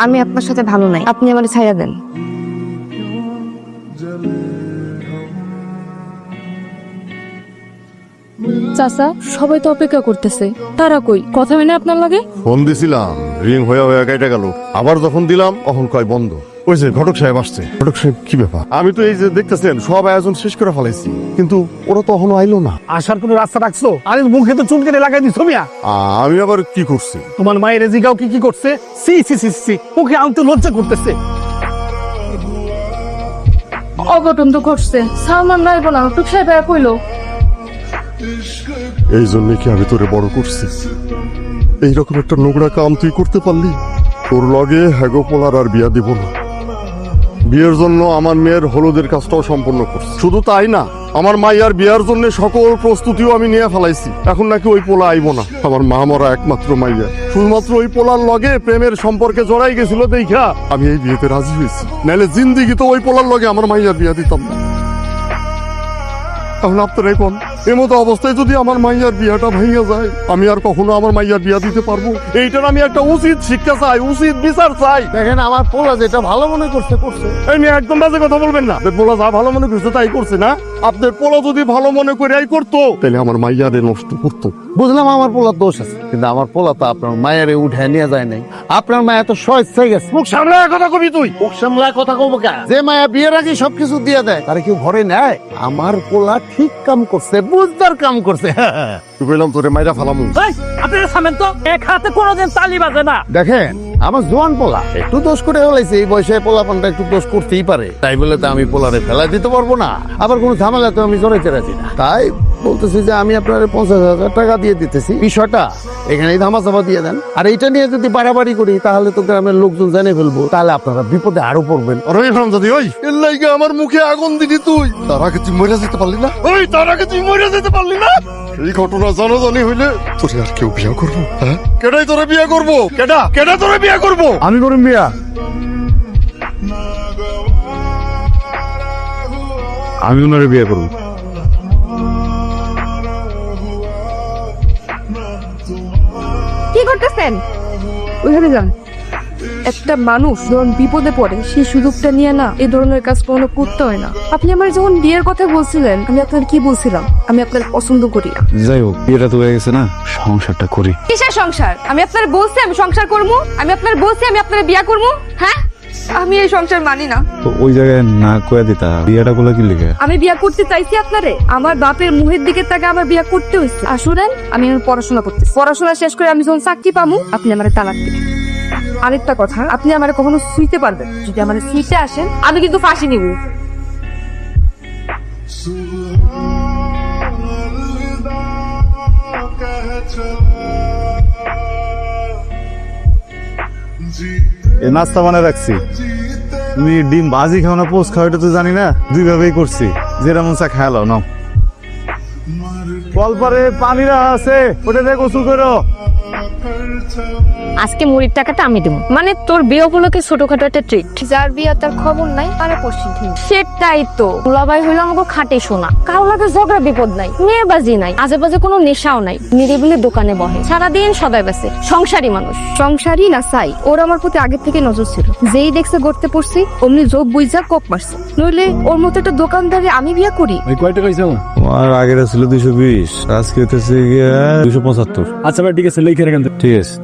আমি আপনার সাথে ভালো নাই, আপনি আমার ছাইড়া দেন। চাচা, সবাই তো অপেক্ষা করতেছে, তারা কই কথা হয় না আপনার লাগে? ফোন দিছিলাম, রিং হয়ে কেটে গেল। আবার যখন দিলাম তখন কয় বন্ধ। ওই যে ঘটক সাহেব আসছে। ঘটক সাহেব কি ব্যাপার? আমি তো এই যে দেখতেছেন সব আয়োজন শেষ করে ফেলাইছি, কিন্তু ওরা তো এখনো আইলো না। আসার কোনো রাস্তা রাখছো? আরে মুখে তো চুল কেটে লাগাই দিছো মিয়া। আমি আবার কি করছি? তোমার মায়ের জিগাও কি কি করছে? সি সি সি সি, মুখে আনতে লজ্জা করতেছে। অঘটন তো ঘটছে, সালমান রাইব না, টুক সাহেব কইলো। এই জন্য কি আমি তোরে বড় করছি? এইরকম একটা নোংরা কাম তুই করতে পারলি? তোর লগে হ্যাগো পোলার আর বিয়া দিব না। বিয়ের জন্য আমার মেয়ের হলুদের কাজটাও সম্পন্ন করছি। শুধু তাই না, আমার মাইয়ার বিয়ার জন্য সকল প্রস্তুতিও আমি নিয়ে ফেলাইছি। এখন নাকি ওই পোলা আইব না। আমার মা মরা একমাত্র মাইয়া শুধুমাত্র ওই পোলার লগে প্রেমের সম্পর্কে জড়াই গেছিল দেখা আমি এই বিয়েতে রাজি হয়েছি। নাহলে জিন্দিগি তো ওই পোলার লগে আমার মাইয়ার বিয়া দিতাম না। এখন আপনার এখন এমতো অবস্থায় যদি আমার মাইয়ার বিয়াটা ভেঙে যায়, আমি আর কখনো আমার মাইয়ার বিয়া দিতে পারবো? এইটার আমি একটা উচিত শিক্ষা চাই, উচিত বিচার চাই। দেখেন আমার পোলা যেটা ভালো মনে করছে করছে। এই মেয়ে একদম বাজে কথা বলবেন না। আপনার পোলা যা ভালো মনে করছে তাই করছে না? আপনার পোলা যদি ভালো মনে করে করতো তাহলে আমার মাইয়ারে নষ্ট করতো। বুঝলাম আমার পোলার দোষ আছে, কিন্তু আমার পোলা তো আপনার মায়ের উঠে নিয়ে যায় নাই। আপনার মায়া তো স্বেচ্ছায় গেছে। মুখ সামলায় কথা কবি তুই। মুখ সামলায় কথা কব কা? যে মায়া বিয়ের আগে সবকিছু দিয়ে দেয় তারে কেউ ঘরে নেয়? আমার পোলা ঠিক কাম করছে, বুঝদার কাম করছে। তুই কইলাম তোরে মাইরা ফালামু। আপনারা থামেন তো, এক হাতে কোনোদিন তালি বাজে না। দেখেন আমার জোয়ান পোলা একটু দোষ করে হলাইছে, এই বয়সে পোলাপানটা একটু দোষ করতেই পারে। তাই বলে তো আমি পোলারে ফেলাই দিতে পারবো না, আবার কোনো ঝামেলা তো আমি জড়াইতে রাজি না। তাই বলতেছি যে আমি আপনার 50,000 টাকা দিয়ে দিতেছি, বিষয়টা এখানেই ধামাচাপা দিয়ে দেন। আর এইটা নিয়ে যদি বাড়াবাড়ি করি তাহলে তো গ্রামের লোকজন জেনে ফেলবো, তাহলে আপনারা বিপদে আরো পড়বেন। যদি ওই এর লাইগা আমার মুখে আগুন দিলি তুই, তার আগে তুই মরে যেতে পারলি না? ওই তার আগে তুই মরে যেতে পারলি না? এই ঘটনা জানাজানি হইলে তোরে আর কেউ বিয়া করবো? হ্যাঁ, কেডাই তোরে বিয়া করবো? কেডা তোরে বিয়া করবো? আমি করুন বিয়া। আমি ওনারে বিয়ে করবো। কি করতেছেন? ওইখানে যান। একটা মানুষ যখন বিপদে পড়ে সেই সুযোগটা নিয়ে না এই ধরনের কাজ কখনো করতে হয় না। আপনি আমার যখন বিয়ের কথা বলছিলেন, আমি আপনার কি বলছিলাম? আমি আপনার পছন্দ করি না। যাই হোক, বিয়েটা তো হয়ে গেছে না, সংসারটা করি। কিসের সংসার? আমি আপনার বলছি আমি সংসার করবো, আমি আপনার বলছি আমি আপনার বিয়া করবো। হ্যাঁ, আমি এই সংসার মানি না। তো ওই জায়গায় না কয়ে দিতা, বিয়েটা গুলো কি লিখে? আমি বিয়া করতে চাইছি আপনারে, আমার বাপের মুখের দিকে তাকে আমার বিয়া করতে হয়েছে। আর শুনেন, আমি এখন পড়াশোনা করতেছি, পড়াশোনা শেষ করে আমি যখন চাকরি পাবো আপনি আমার তালাক দিবেন। আরেকটা কথা, আপনি আমার কখনো শুইতে পারবেন, যদি আমার সিটে আসেন আমি কিন্তু ফাঁসি নিব। এই নাস্তা বানায় রাখছি, তুমি ডিম ভাজি খাও না পোস্ট খাও এটা তো জানি না, দুই ভাবেই করছি, যেটা মন চা খেয়াল নাও। কলপারে পানিরা আছে, ওটা দিয়ে গোসল করো। আজকে মুড়ির টাকাটা আমি দেবো, মানে তোর বিয়ে উপলক্ষে ছোটখাটো একটা ট্রিট। যার বিয়ে তার খবর নাই তারা পশ্চিম। সেটাই তো, দুলাভাই হইলো আমাকে খাটে শোনা, কারো লাগে ঝগড়া বিপদ নাই, মেয়েবাজি নাই, আজে বাজে কোনো নেশাও নাই, নিরিবিলি দোকানে বহে, সারাদিন সদাই বেসে, সংসারী মানুষ। সংসারী না চাই, ওর আমার প্রতি আগের থেকে নজর ছিল। যেই দেখছে গড়তে পড়ছি অমনি যোগ বুঝা কোপ মারছে। নইলে ওর মতো একটা দোকানদারে আমি বিয়া করি? ওই কয়টা কইছো? আমার আগের ছিল 220, আজকে হইতেছে 275। আচ্ছা ভাই ঠিক আছে, লিখে রাখেন। ঠিক আছে।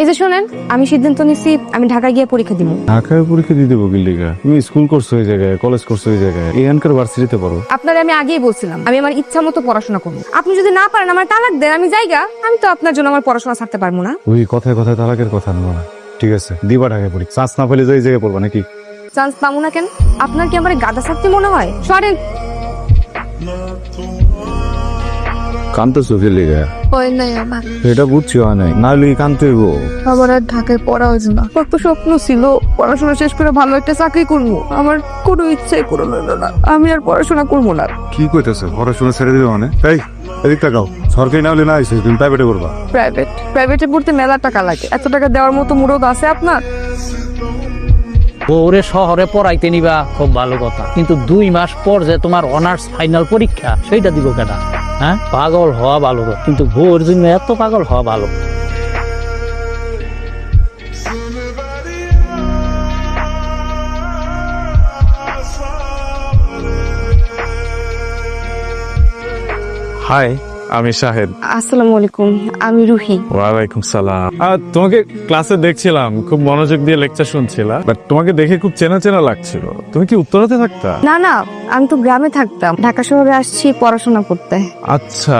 এই যে শোনেন, আমি সিদ্ধান্ত নিছি আমি ঢাকায় গিয়ে পরীক্ষা দিব। ঢাকায় পরীক্ষা দিতে দেবো কি লিগা? তুমি স্কুল করছো ওই জায়গায়, কলেজ করছো ওই জায়গায়, এখানকার ভার্সিটিতে পড়ো। আপনারে আমি আগেই বলছিলাম আমি আমার ইচ্ছা মতো পড়াশোনা করবো। আপনি যদি না পারেন আমার তালাক দেন, আমি যাইগা। আমি তো আপনার জন্য আমার পড়াশোনা ছাড়তে পারবো না। ওই কথায় কথায় তালাকের কথা নেবো না। ঠিক আছে, দিবা ঢাকায় পড়ি, চান্স না পেলে যাই জায়গায় পড়বা নাকি? চান্স পাবো না কেন? আপনার কি আমার গাদা ছাড়তে মনে হয়? সরেন। কানতেছো কি লিগা? হয় নাই আমার, এটা বুঝছি হয় নাই, না হলে কানতে হইব। আবার আর ঢাকায় পড়া হয়েছে না। কত স্বপ্ন ছিল পড়াশোনা শেষ করে ভালো একটা চাকরি করবো, আমার কোনো ইচ্ছাই পূরণ হলো না। আমি আর পড়াশোনা করবো না। কি কইতেছে? পড়াশোনা ছেড়ে দিবে মানে? এই এদিক টাকাও সরকারি না হলে না এসে তুমি প্রাইভেটে করবা। প্রাইভেটে পড়তে মেলা টাকা লাগে, এত টাকা দেওয়ার মতো মুরদ আছে আপনার? ওরে শহরে পড়াইতে নিবা খুব ভালো কথা, কিন্তু 2 মাস পর যে তোমার অনার্স ফাইনাল পরীক্ষা সেইটা দিব কেনা? হ্যাঁ, পাগল হওয়া ভালো কথা, কিন্তু বউর জন্য এত পাগল হওয়া ভালো? হাই, আমি শাহেদ। আসসালামু আলাইকুম, আমি রুহি। ওয়ালাইকুম সালাম। তোমাকে ক্লাসে দেখছিলাম, খুব মনোযোগ দিয়ে লেকচার শুনছিলা, বাট তোমাকে দেখে খুব চেনা চেনা লাগছিল। তুমি কি উত্তরাতে থাকতা? না না, আমি তো গ্রামে থাকতাম, ঢাকা শহরে আসছি পড়াশোনা করতে। আচ্ছা,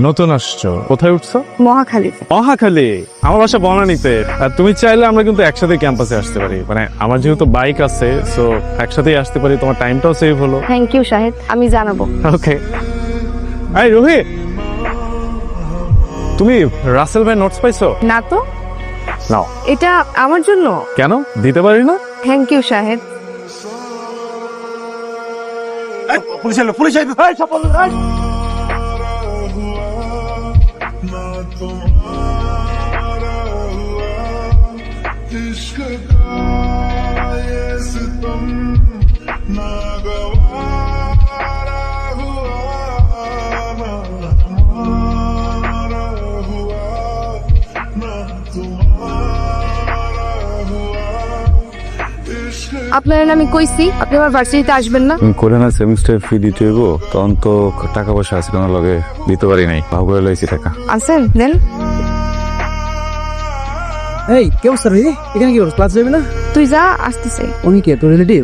নতুন আসছো। কোথায় উঠছো? মহাখালীতে। মহাখালী? আমার বাসা বনানীতে। আর তুমি চাইলে আমরা কিন্তু একসাথে ক্যাম্পাসে আসতে পারি, মানে আমার যেহেতু বাইক আছে, সো একসাথেই আসতে পারি, তোমার টাইমটাও সেভ হলো। থ্যাংক ইউ শাহেদ, আমি জানাবো। ওকে। এই রুহি, তুমি রাসেল ভাই নোটস পাইছো? না তো। নাও। এটা আমার জন্য? কেন দিতে পারি না? Thank you Shahed. আপনার আমি কইছি আপনি আমার ভার্সিটিতে আসবেন না। তুমি করে না সেমিস্টার ফি দিতে হইব, তখন তো টাকা পয়সা আছে কোনো লগে দিতে পারি নাই, ভাগ করে লইছি টাকা। আছেন দেন। এই কে অবস্থা রে? এখানে কি করছ? ক্লাস যাবি না? তুই যা, আসতেছে। উনি কে, তোর রিলেটিভ?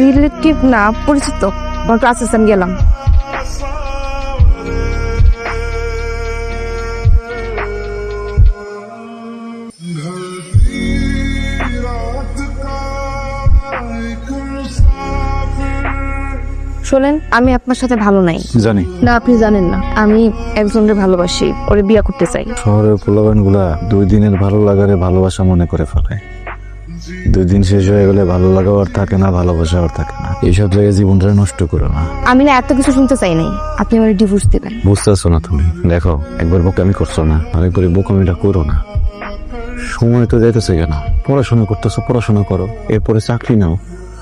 রিলেটিভ না, পরিচিত। আমার ক্লাস আছে, আমি গেলাম। শোনেন, আমি আপনার সাথে ভালো নাই। জানি না, আপনি জানেন না, আমি একজনের ভালোবাসি, ওরে বিয়ে করতে চাই। শহরের পোলাবান গুলা 2 দিনের ভালো লাগারে ভালোবাসা মনে করে ফেলে। 2 দিন শেষ হয়ে গেলে ভালো লাগাও আর থাকে না, ভালোবাসা আর থাকে না। এইসব জায়গায় জীবনটা নষ্ট করো না। আমি না এত কিছু শুনতে চাই নাই, আপনি আমার ডিভোর্স দিবেন। বুঝতেছো না তুমি? দেখো, একবার বোকামি করছো না, আরেকবার বোকামিটা করো না। সময় তো যাইতেছে কেন? পড়াশোনা করতেছো, পড়াশোনা করো, এরপরে চাকরি নাও,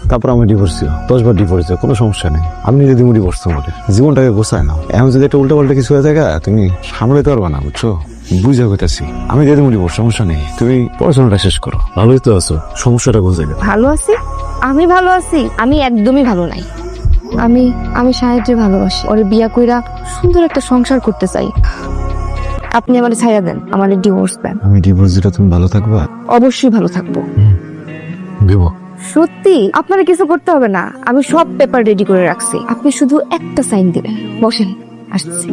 তারপর আমি ডিভোর্স দিও। 10 বার ডিভোর্স দিও, কোনো সমস্যা নেই। আমি যদি ডিভোর্স তোমাদের জীবনটাকে গোছায় নাও। এখন যদি একটা উল্টা পাল্টা কিছু হয়ে থাকে, তুমি সামলাতে পারবা না, বুঝছো? বুঝে হইতেছি, আমি দিয়ে দেবো ডিভোর্স, সমস্যা নেই। তুমি পড়াশোনাটা শেষ করো। ভালোই তো আছো, সমস্যাটা বুঝে গেল। ভালো আছি? আমি ভালো আছি? আমি একদমই ভালো নাই। আমি সাহেবকে ভালোবাসি, ওরে বিয়া কইরা সুন্দর একটা সংসার করতে চাই। আপনি আমারে ছাইয়া দেন, আমারে ডিভোর্স দেন। আমি ডিভোর্স দিলে তুমি ভালো থাকবা? অবশ্যই ভালো থাকবো। দেব? সত্যি? আপনারা কিছু করতে হবে না, আমি সব পেপার রেডি করে রাখছি, আপনি শুধু একটা সাইন দিবেন। বসেন, আসছি।